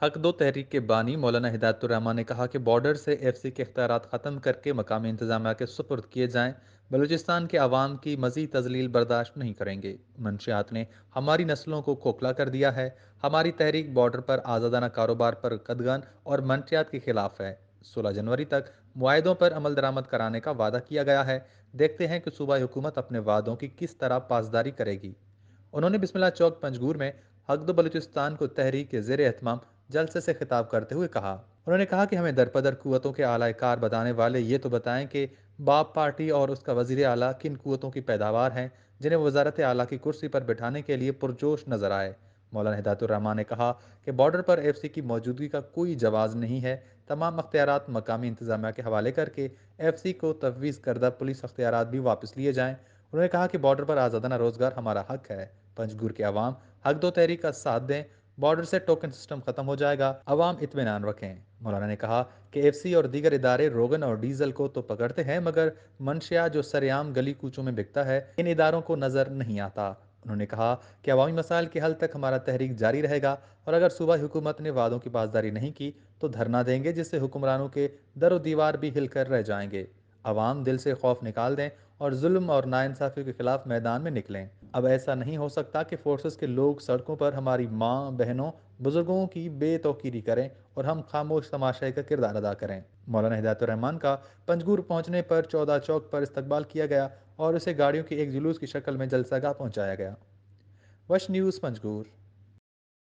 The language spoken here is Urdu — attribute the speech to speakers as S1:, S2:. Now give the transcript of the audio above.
S1: حق دو تحریک کے بانی مولانا ہدایت الرحمان نے کہا کہ بارڈر سے ایف سی کے اختیارات ختم کر کے مقامی انتظامیہ کے سپرد کیے جائیں۔ بلوچستان کے عوام کی مزید تذلیل برداشت نہیں کریں گے۔ منشیات نے ہماری نسلوں کو کھوکھلا کر دیا ہے۔ ہماری تحریک بارڈر پر آزادانہ کاروبار پر قدغن اور منشیات کے خلاف ہے۔ 16 جنوری تک معاہدوں پر عمل درآمد کرانے کا وعدہ کیا گیا ہے۔ دیکھتے ہیں کہ صوبائی حکومت اپنے وعدوں کی کس طرح پاسداری کرے گی۔ انہوں نے بسم اللہ چوک پنجگور میں حق دو بلوچستان کو تحریک کے زیر اہتمام جلسے سے خطاب کرتے ہوئے کہا۔ انہوں نے کہا کہ ہمیں درپدر قوتوں کے اعلی کار بتانے والے یہ تو بتائیں کہ باپ پارٹی اور اس کا وزیر اعلیٰ کن قوتوں کی پیداوار ہیں جنہیں وزارت اعلیٰ کی کرسی پر بٹھانے کے لیے پرجوش نظر آئے۔ مولانا ہدایت الرحمان نے کہا کہ بارڈر پر ایف سی کی موجودگی کا کوئی جواز نہیں ہے۔ تمام اختیارات مقامی انتظامیہ کے حوالے کر کے ایف سی کو تفویض کردہ پولیس اختیارات بھی واپس لیے جائیں۔ انہوں نے کہا کہ بارڈر پر آزادانہ روزگار ہمارا حق ہے۔ پنجگور کے عوام حق دو تحریک کا ساتھ دیں۔ بارڈر سے ٹوکن سسٹم ختم ہو جائے گا۔ عوام اطمینان رکھیں۔ مولانا نے کہا کہ ایف سی اور دیگر ادارے روغن اور ڈیزل کو تو پکڑتے ہیں مگر منشیات جو سرعام گلی کوچوں میں بکتا ہے ان اداروں کو نظر نہیں آتا۔ انہوں نے کہا کہ عوامی مسائل کے حل تک ہمارا تحریک جاری رہے گا اور اگر صوبائی حکومت نے وعدوں کی پاسداری نہیں کی تو دھرنا دیں گے جس سے حکمرانوں کے در و دیوار بھی ہل کر رہ جائیں گے۔ عوام دل سے خوف نکال دیں اور ظلم اور ناانصافی کے خلاف میدان میں نکلیں۔ اب ایسا نہیں ہو سکتا کہ فورسز کے لوگ سڑکوں پر ہماری ماں بہنوں بزرگوں کی بے توقیری کریں اور ہم خاموش تماشائی کا کردار ادا کریں۔ مولانا ہدایت الرحمان کا پنجگور پہنچنے پر 14 چوک پر استقبال کیا گیا اور اسے گاڑیوں کے ایک جلوس کی شکل میں جلسہ گاہ پہنچایا گیا۔ وش نیوز پنجگور۔